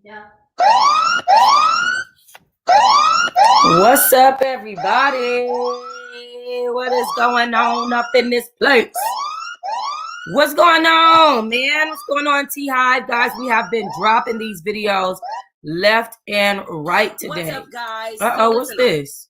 Yeah. What's up, everybody? What is going on up in this place? What's going on, man? What's going on, Teahive? Guys, we have been dropping these videos left and right today. What's up, guys? Uh-oh, what's this?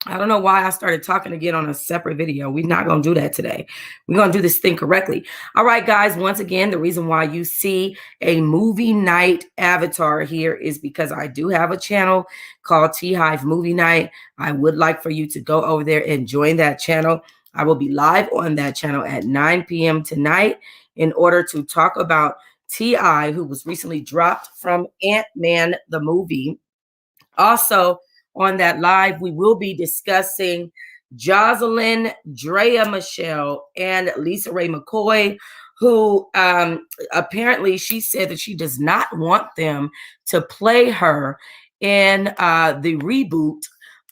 I don't know why I started talking again on a separate video. We're not going to do that today. We're going to do this thing correctly. All right, guys, once again, the reason why you see a movie night avatar here is because I do have a channel called Teahive Movie Night. I would like for you to go over there and join that channel. I will be live on that channel at 9 p.m. tonight in order to talk about T.I., who was recently dropped from Ant-Man the movie. Also, on that live, we will be discussing Jocelyn, Drea Michelle, and Lisa Ray McCoy, who apparently she said that she does not want them to play her in the reboot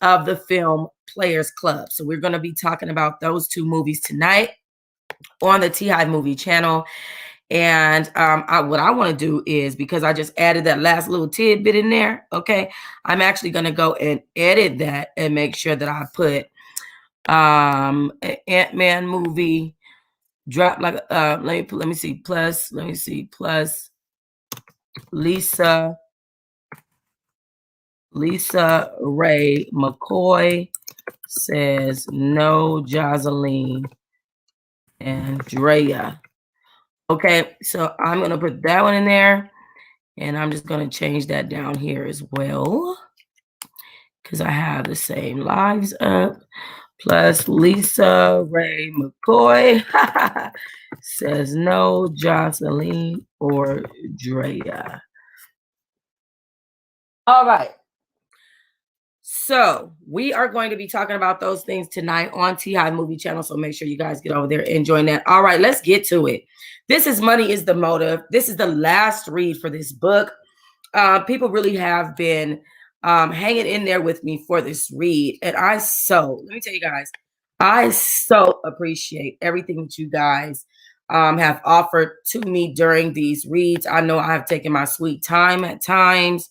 of the film Players Club. So we're going to be talking about those two movies tonight on the Teahive Movie channel. And what I want to do is, because I just added that last little tidbit in there, okay, I'm actually going to go and edit that and make sure that I put an Ant-Man movie drop like let me see plus Lisa Ray McCoy says no Jocelyn and Drea. Okay, so I'm going to put that one in there, and I'm just going to change that down here as well, because I have the same lives up. Plus Lisa Ray McCoy says no Jocelyn or Drea. All right. So we are going to be talking about those things tonight on Teahive Movie Channel. So make sure you guys get over there and join that. All right, let's get to it. This is Money is the Motive. This is the last read for this book. People really have been hanging in there with me for this read. And let me tell you guys, I so appreciate everything that you guys have offered to me during these reads. I know I have taken my sweet time at times.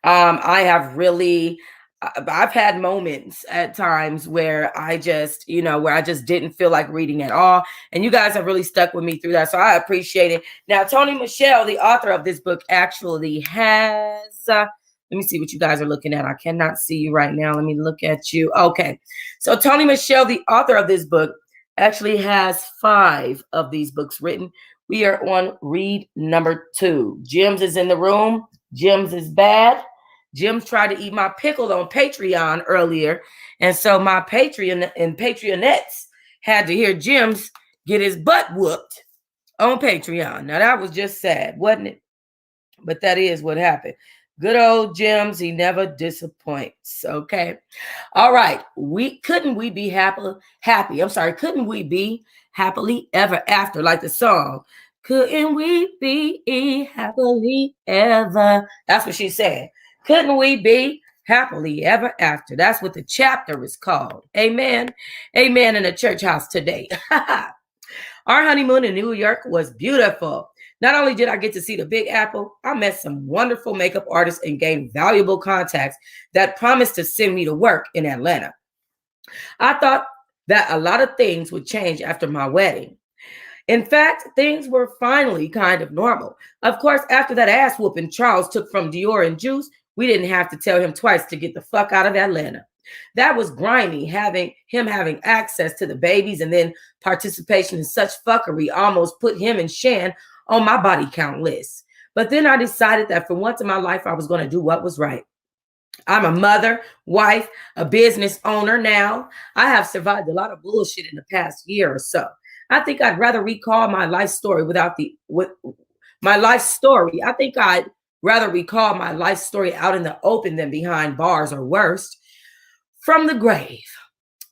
I have really, I've had moments at times where I just, where I just didn't feel like reading at all. And you guys have really stuck with me through that. So I appreciate it. Now, Toni Michelle, the author of this book, actually has, let me see what you guys are looking at. I cannot see you right now. Let me look at you. Okay. So Toni Michelle, the author of this book, actually has 5 of these books written. We are on read number 2. Jims is in the room. Jims is bad. Jims tried to eat my pickle on Patreon earlier. And so my Patreon and Patreonettes had to hear Jims get his butt whooped on Patreon. Now that was just sad, wasn't it? But that is what happened. Good old Jims, he never disappoints. Okay. All right. Couldn't we be happy? I'm sorry. Couldn't we be happily ever after? Like the song. Couldn't we be happily ever? That's what she said. Couldn't we be happily ever after? That's what the chapter is called. Amen. Amen in the church house today. Our honeymoon in New York was beautiful. Not only did I get to see the Big Apple, I met some wonderful makeup artists and gained valuable contacts that promised to send me to work in Atlanta. I thought that a lot of things would change after my wedding. In fact, things were finally kind of normal. Of course, after that ass whooping Charles took from Dior and Juice, we didn't have to tell him twice to get the fuck out of Atlanta. That was grimy, having access to the babies and then participation in such fuckery almost put him and Shan on my body count list. But then I decided that for once in my life, I was going to do what was right. I'm a mother, wife, a business owner now. I have survived a lot of bullshit in the past year or so. I think I'd rather recall my life story I think I'd rather recall my life story out in the open than behind bars or worse, from the grave.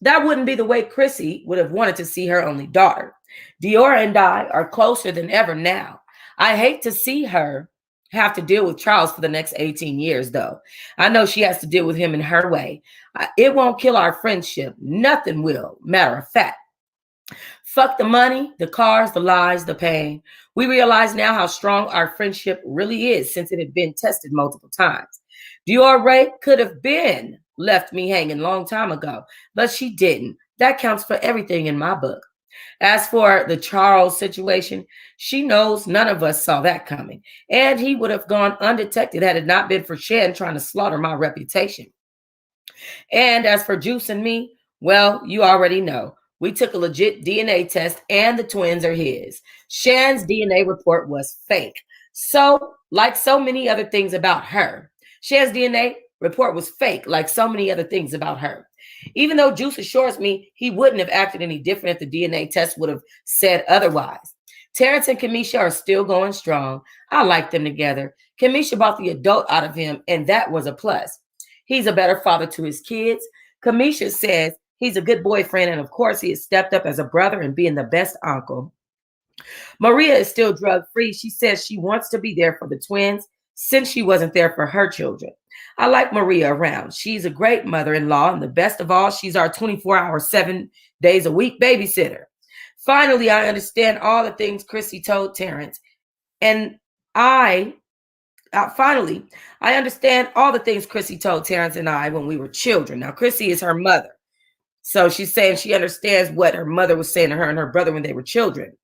That wouldn't be the way Chrissy would have wanted to see her only daughter. Dior and I are closer than ever now. I hate to see her have to deal with Charles for the next 18 years, though. I know she has to deal with him in her way. It won't kill our friendship. Nothing will, matter of fact. Fuck the money, the cars, the lies, the pain. We realize now how strong our friendship really is since it had been tested multiple times. Dior Ray could have been left me hanging long time ago, but she didn't. That counts for everything in my book. As for the Charles situation, she knows none of us saw that coming, and he would have gone undetected had it not been for Shan trying to slaughter my reputation. And as for Juice and me, well, you already know. We took a legit DNA test and the twins are his. Shan's DNA report was fake. So, like so many other things about her, Shan's DNA report was fake, like so many other things about her. Even though Juice assures me he wouldn't have acted any different if the DNA test would have said otherwise. Terrence and Kamisha are still going strong. I like them together. Kamisha brought the adult out of him, and that was a plus. He's a better father to his kids. Kamisha says he's a good boyfriend, and of course, he has stepped up as a brother and being the best uncle. Maria is still drug-free. She says she wants to be there for the twins since she wasn't there for her children. I like Maria around. She's a great mother-in-law, and the best of all, she's our 24-hour, 7 days a week babysitter. Finally, I understand all the things Chrissy told Terrence, and I understand all the things Chrissy told Terrence and I when we were children. Now, Chrissy is her mother. So she's saying she understands what her mother was saying to her and her brother when they were children.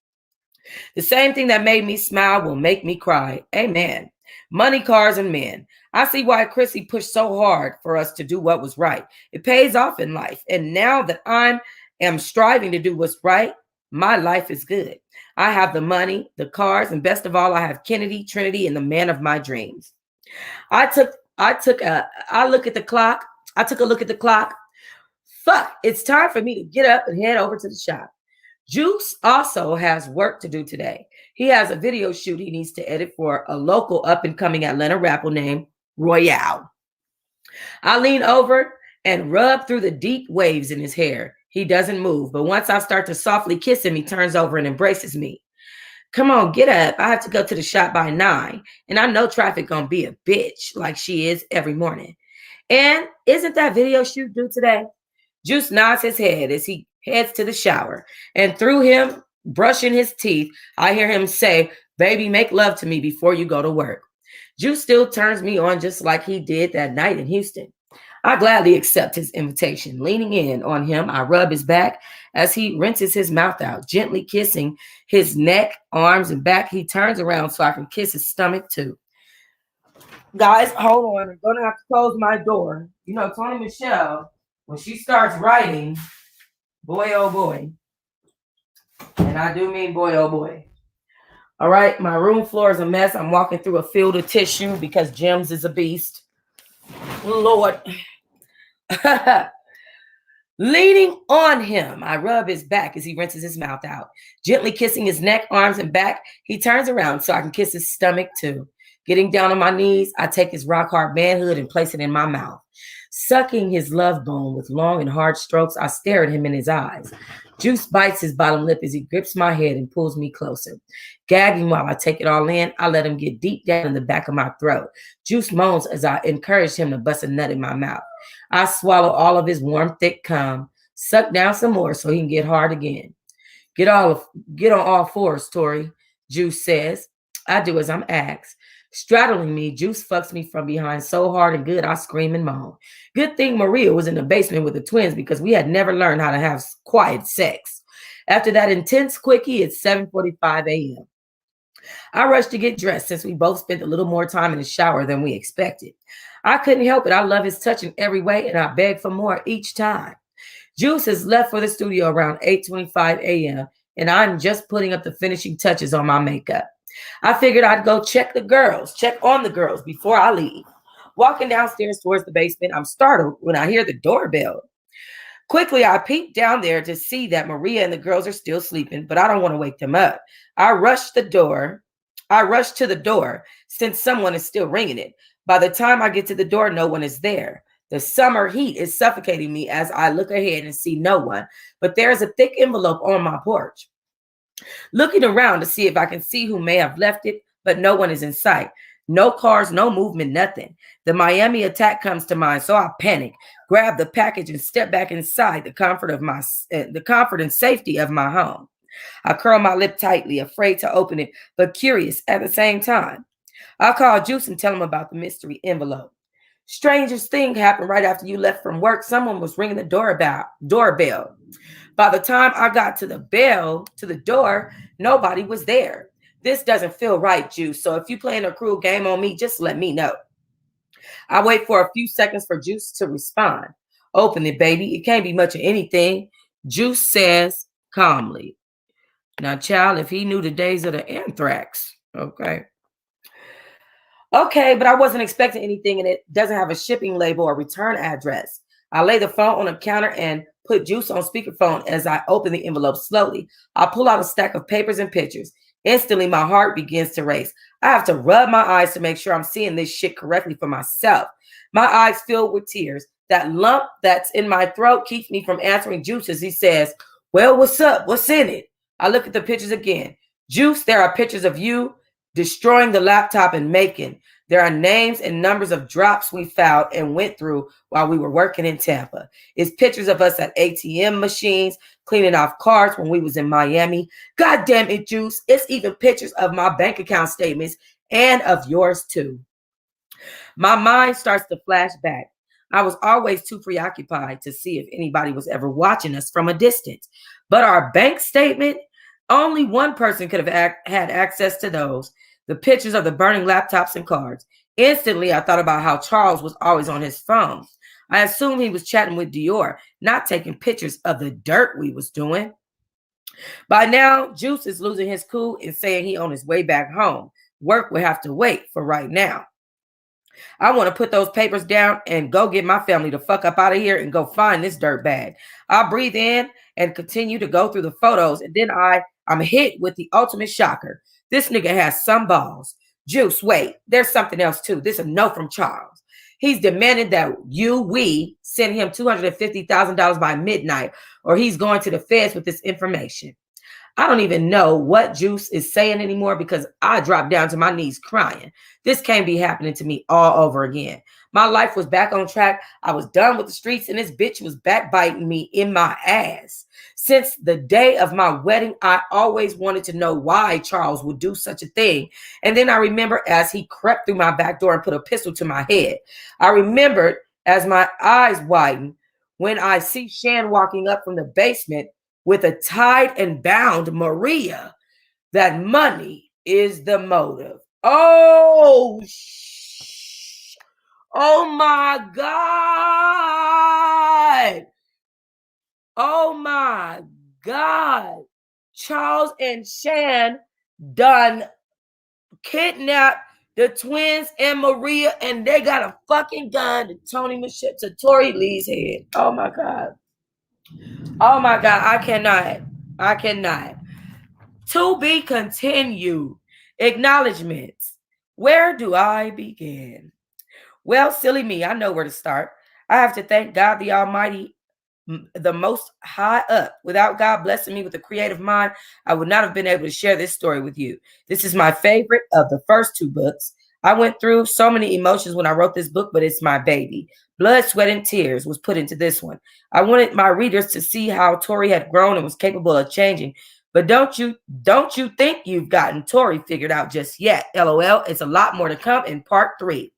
The same thing that made me smile will make me cry. Amen. Money, cars, and men. I see why Chrissy pushed so hard for us to do what was right. It pays off in life. And now that I am striving to do what's right, my life is good. I have the money, the cars, and best of all, I have Kennedy, Trinity, and the man of my dreams. I took a look at the clock. Fuck, it's time for me to get up and head over to the shop. Juice also has work to do today. He has a video shoot he needs to edit for a local up-and-coming Atlanta rapper named Royale. I lean over and rub through the deep waves in his hair. He doesn't move, but once I start to softly kiss him, he turns over and embraces me. Come on, get up. I have to go to the shop by 9, and I know traffic gonna be a bitch like she is every morning. And isn't that video shoot due today? Juice nods his head as he heads to the shower, and through him brushing his teeth, I hear him say, "Baby, make love to me before you go to work." Juice still turns me on just like he did that night in Houston. I gladly accept his invitation. Leaning in on him, I rub his back as he rinses his mouth out, gently kissing his neck, arms, and back. He turns around so I can kiss his stomach too. Guys, hold on. I'm going to have to close my door. You know, Tony Michelle, when she starts writing, boy, oh boy. And I do mean boy, oh boy. All right, my room floor is a mess. I'm walking through a field of tissue because Jim's is a beast. Lord. Leaning on him, I rub his back as he rinses his mouth out. Gently kissing his neck, arms, and back, he turns around so I can kiss his stomach too. Getting down on my knees, I take his rock-hard manhood and place it in my mouth. Sucking his love bone with long and hard strokes, I stare at him in his eyes. Juice bites his bottom lip as he grips my head and pulls me closer. Gagging while I take it all in, I let him get deep down in the back of my throat. Juice moans as I encourage him to bust a nut in my mouth. I swallow all of his warm, thick cum, suck down some more so he can get hard again. Get on all fours, Tori, Juice says. I do as I'm asked. Straddling me, Juice fucks me from behind so hard and good I scream and moan. Good thing Maria was in the basement with the twins because we had never learned how to have quiet sex. After that intense quickie, it's 7:45 a.m. I rushed to get dressed since we both spent a little more time in the shower than we expected. I couldn't help it. I love his touch in every way, and I beg for more each time. Juice has left for the studio around 8:25 a.m., and I'm just putting up the finishing touches on my makeup. I figured I'd go check on the girls before I leave. Walking downstairs towards the basement, I'm startled when I hear the doorbell. Quickly, I peek down there to see that Maria and the girls are still sleeping, but I don't want to wake them up. I rush to the door since someone is still ringing it. By the time I get to the door, no one is there. The summer heat is suffocating me as I look ahead and see no one, but there's a thick envelope on my porch. Looking around to see if I can see who may have left it, but no one is in sight. No cars, no movement, nothing. The Miami attack comes to mind, so I panic, grabbed the package, and stepped back inside the comfort and safety of my home. I curled my lip tightly, afraid to open it, but curious at the same time. I called Juice and tell him about the mystery envelope. Strangest thing happened right after you left from work. Someone was ringing the doorbell. By the time I got to the door, nobody was there. This doesn't feel right, Juice. So if you playing a cruel game on me, just let me know. I wait for a few seconds for Juice to respond. Open it, baby. It can't be much of anything. Juice says calmly. Now, child, if he knew the days of the anthrax, okay. Okay, but I wasn't expecting anything, and it doesn't have a shipping label or return address. I lay the phone on the counter and put Juice on speakerphone as I open the envelope slowly. I pull out a stack of papers and pictures. Instantly, my heart begins to race. I have to rub my eyes to make sure I'm seeing this shit correctly for myself. My eyes filled with tears. That lump that's in my throat keeps me from answering Juice as he says, well, what's up? What's in it? I look at the pictures again. Juice, there are pictures of you destroying the laptop in Macon. There are names and numbers of drops we found and went through while we were working in Tampa. It's pictures of us at ATM machines, cleaning off cards when we was in Miami. God damn it, Juice. It's even pictures of my bank account statements and of yours too. My mind starts to flash back. I was always too preoccupied to see if anybody was ever watching us from a distance. But our bank statement, only one person could have had access to those. The pictures of the burning laptops and cards. Instantly, I thought about how Charles was always on his phone. I assumed he was chatting with Dior, not taking pictures of the dirt we was doing. By now, Juice is losing his cool and saying he on his way back home. Work will have to wait for right now. I want to put those papers down and go get my family the fuck up out of here and go find this dirt bag. I breathe in and continue to go through the photos, and then I'm hit with the ultimate shocker. This nigga has some balls. Juice, wait, there's something else too. This is a note from Charles. He's demanded that we send him $250,000 by midnight, or he's going to the feds with this information. I don't even know what Juice is saying anymore because I dropped down to my knees crying. This can't be happening to me all over again. My life was back on track. I was done with the streets, and this bitch was backbiting me in my ass. Since the day of my wedding, I always wanted to know why Charles would do such a thing. And then I remember as he crept through my back door and put a pistol to my head. I remembered as my eyes widened when I see Shan walking up from the basement with a tied and bound Maria, that money is the motive. Oh my God. Oh my God. Charles and Shan done kidnapped the twins and Maria, and they got a fucking gun to Tory Lee's head. Oh my God. Oh my God, I cannot. To be continued. Acknowledgements. Where do I begin? Well, silly me, I know where to start. I have to thank God the Almighty, the most high up. Without God blessing me with a creative mind, I would not have been able to share this story with you. This is my favorite of the first two books. I went through so many emotions when I wrote this book, but it's my baby. Blood, sweat, and tears was put into this one. I wanted my readers to see how Tori had grown and was capable of changing. But don't you think you've gotten Tori figured out just yet? LOL. It's a lot more to come in part 3.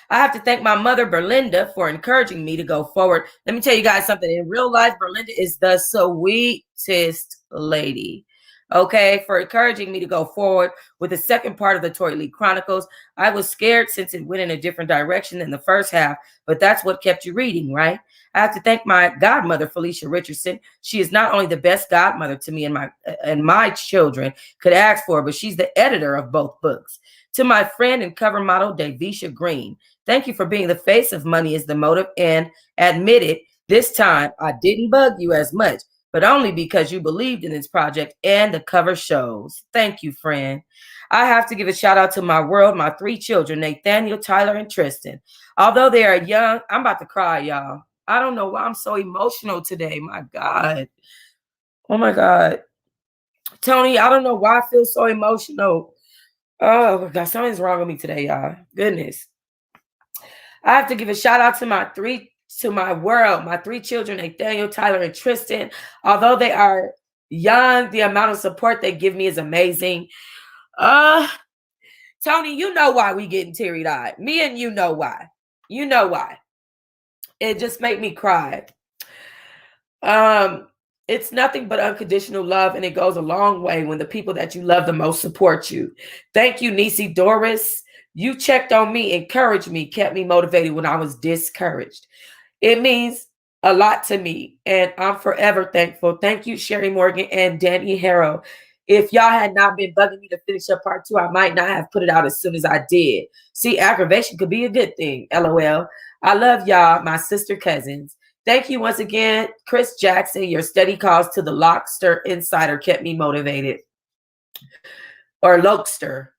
I have to thank my mother, Berlinda, for encouraging me to go forward. Let me tell you guys something. In real life, Berlinda is the sweetest lady. Okay, for encouraging me to go forward with the second part of the Tori Lee Chronicles. I was scared since it went in a different direction than the first half, but that's what kept you reading, right? I have to thank my godmother, Felicia Richardson. She is not only the best godmother to me and my children could ask for, but she's the editor of both books. To my friend and cover model, Davisha Green, thank you for being the face of Money is the Motive, and admit it, this time I didn't bug you as much, but only because you believed in this project and the cover shows. Thank you, friend. I have to give a shout out to my world, my 3 children, Nathaniel, Tyler, and Tristan. Although they are young, I'm about to cry, y'all. I don't know why I'm so emotional today. My God. Oh, my God. Tony, I don't know why I feel so emotional. Oh, my God. Something's wrong with me today, y'all. Goodness. I have to give a shout out to my 3 to my world, my 3 children, Nathaniel, Tyler, and Tristan. Although they are young, the amount of support they give me is amazing. Tony, you know why we getting teary-eyed. Me and you know why. You know why. It just made me cry. It's nothing but unconditional love, and it goes a long way when the people that you love the most support you. Thank you, Nisi Doris. You checked on me, encouraged me, kept me motivated when I was discouraged. It means a lot to me, and I'm forever thankful. Thank you, Sherry Morgan and Danny Harrow. If y'all had not been bugging me to finish up part 2, I might not have put it out as soon as I did. See, aggravation could be a good thing, LOL. I love y'all, my sister cousins. Thank you once again, Chris Jackson. Your steady calls to the Lockster Insider kept me motivated. Or Lokester.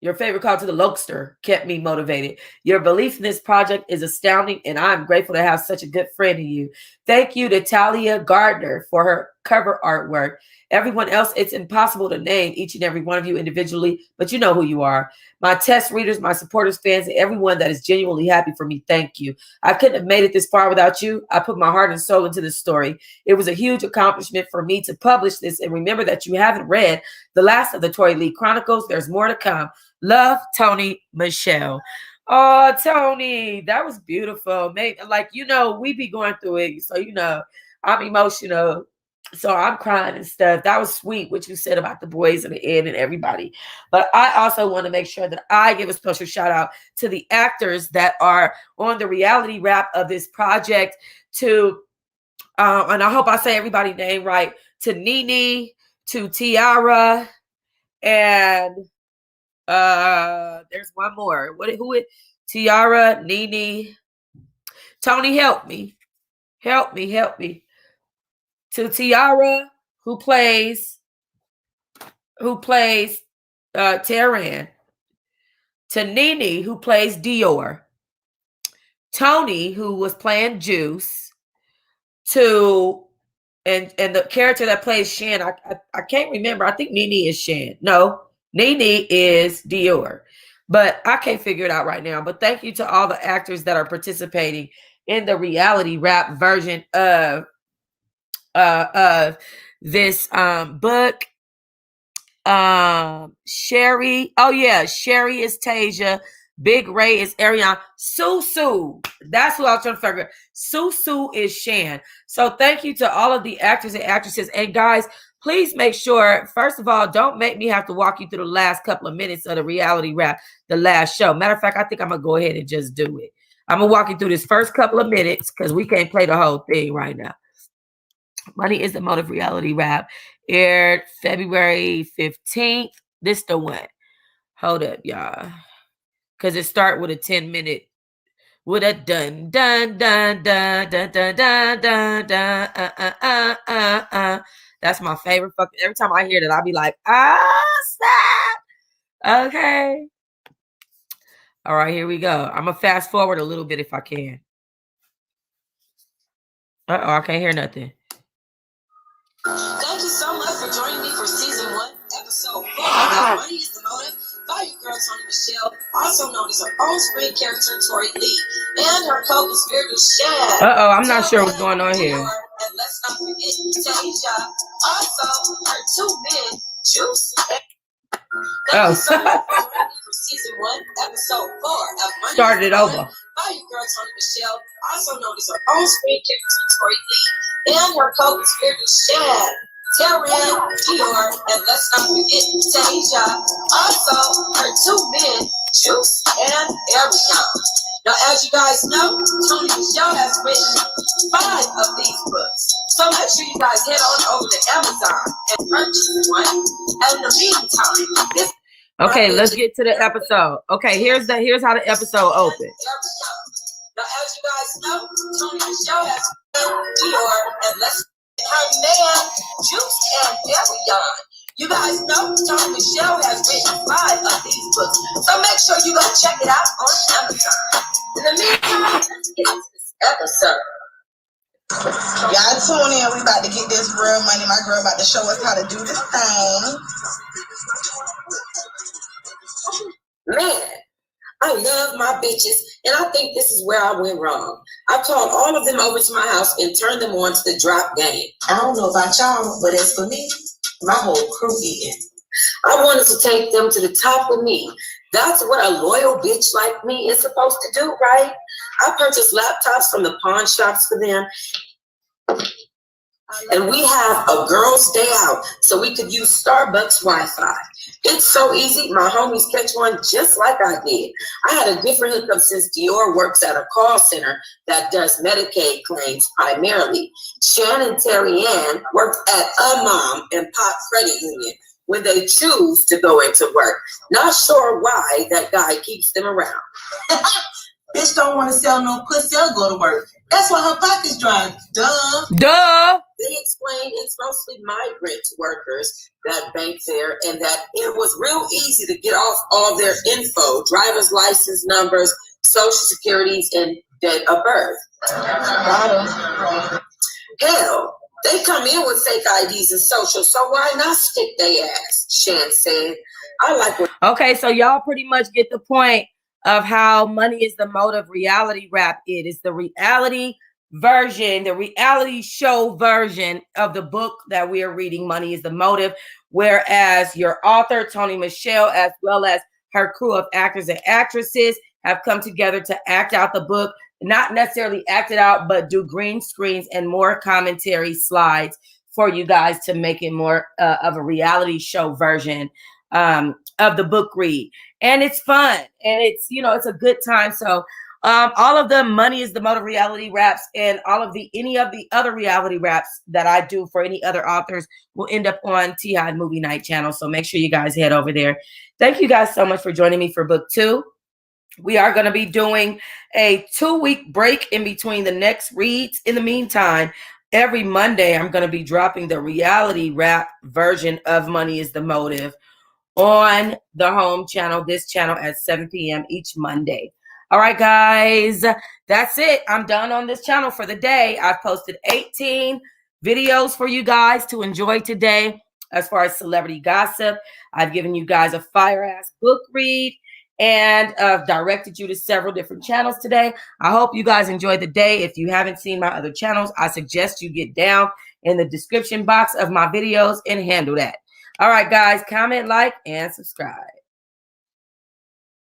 Your favorite call to the Lokester kept me motivated. Your belief in this project is astounding, and I'm grateful to have such a good friend in you. Thank you to Talia Gardner for her cover artwork. Everyone else, it's impossible to name each and every one of you individually, but you know who you are. My test readers, my supporters, fans, and everyone that is genuinely happy for me, thank you. I couldn't have made it this far without you. I put my heart and soul into this story. It was a huge accomplishment for me to publish this, and remember that you haven't read the last of the Tory Lee Chronicles. There's more to come. Love, Tony Michelle. Oh, Tony, that was beautiful. Maybe, like, you know, we be going through it, so, you know, I'm emotional. So I'm crying and stuff. That was sweet what you said about the boys and the end and everybody. But I also want to make sure that I give a special shout out to the actors that are on the reality wrap of this project. To and I hope I say everybody's name right. To Nene, to Tiara, and there's one more. Who it? Tiara, Nene. Tony, help me. Help me. To Tiara, who plays Tehran. To Nene, who plays Dior. Tony, who was playing Juice. To and the character that plays Shan, I can't remember. I think Nene is Shan. No, Nene is Dior. But I can't figure it out right now. But thank you to all the actors that are participating in the reality rap version of this book. Sherry, oh yeah, Sherry is Tasia, Big Ray is Ariana, Susu, that's who I was trying to figure out. Susu is Shan. So thank you to all of the actors and actresses. And guys, please make sure, first of all, don't make me have to walk you through the last couple of minutes of the reality rap, the last show. Matter of fact, I think I'm gonna go ahead and just do it. I'm gonna walk you through this first couple of minutes because we can't play the whole thing right now. Money is the Motive reality rap aired February 15th. This the one. Hold up, y'all. Because it start with a 10-minute. With a dun dun dun dun dun dun dun dun dun. That's my favorite fucking. Every time I hear that, I'll be like, stop. Okay. All right, here we go. I'm gonna fast forward a little bit if I can. I can't hear nothing. Thank you so much for joining me for season 1, episode 4 of Money is the Motive by your girl Tony Michelle, also known as her own screen character Tory Lee, and her co-conspirator Shad. I'm not sure what's going on here. And let's not forget Tasia, also her 2 men, Juice. Thank you so much for joining me for season 1, episode 4 of Money Started it over. By your girl Tony Michelle, also known as her own screen character Tory Lee, and her co-conspirator Shad, Tehran, Dior, and let's not forget Tasia, also her 2 men, Juice and Ariana. Now, as you guys know, Tony Michelle has written 5 of these books, so make sure you guys head on over to Amazon and purchase one. And in the meantime, this. Okay, let's get to the episode. Okay, here's how the episode opens. Now, as you guys know, Tony Michelle has Dior and let's her man, Juice and Ariana. You guys know Tony Michelle has written 5 of these books, so make sure you go check it out on Amazon. In the meantime, let's get into this episode. Y'all tune in. We about to get this real money. My girl about to show us how to do this thing. Man, I love my bitches, and I think this is where I went wrong. I called all of them over to my house and turned them on to the drop game. I don't know about y'all, but as for me, my whole crew eating. I wanted to take them to the top with me. That's what a loyal bitch like me is supposed to do, right? I purchased laptops from the pawn shops for them. And we have a girls' day out so we could use Starbucks Wi-Fi. It's so easy. My homies catch one just like I did. I had a different hookup since Dior works at a call center that does Medicaid claims primarily. Shannon Terry Ann works at a mom and pop credit union when they choose to go into work. Not sure why that guy keeps them around. Bitch don't want to sell no pussy or go to work. That's why her pocket's dry. Duh. They explained it's mostly migrant workers that bank there and that it was real easy to get off all their info, driver's license numbers, social securities, and date of birth. Hell, they come in with fake IDs and social, so why not stick their ass, Shan said. I like what. Okay, so y'all pretty much get the point of how Money is the Motive reality rap. It is the reality version, the reality show version of the book that we are reading, Money is the Motive, whereas your author, Tony Michelle, as well as her crew of actors and actresses have come together to act out the book, not necessarily act it out, but do green screens and more commentary slides for you guys to make it more of a reality show version of the book read. And it's fun and it's, you know, it's a good time. So all of the Money is the Motive reality raps and all of any of the other reality raps that I do for any other authors will end up on Teahive Movie Night channel. So make sure you guys head over there. Thank you guys so much for joining me for book 2. We are going to be doing a 2-week break in between the next reads. In the meantime, every Monday, I'm going to be dropping the reality rap version of Money is the Motive on the home channel, this channel, at 7 p.m. each Monday. All right, guys, that's it. I'm done on this channel for the day. I've posted 18 videos for you guys to enjoy today. As far as celebrity gossip, I've given you guys a fire-ass book read and directed you to several different channels today. I hope you guys enjoyed the day. If you haven't seen my other channels, I suggest you get down in the description box of my videos and handle that. All right, guys, comment, like, and subscribe.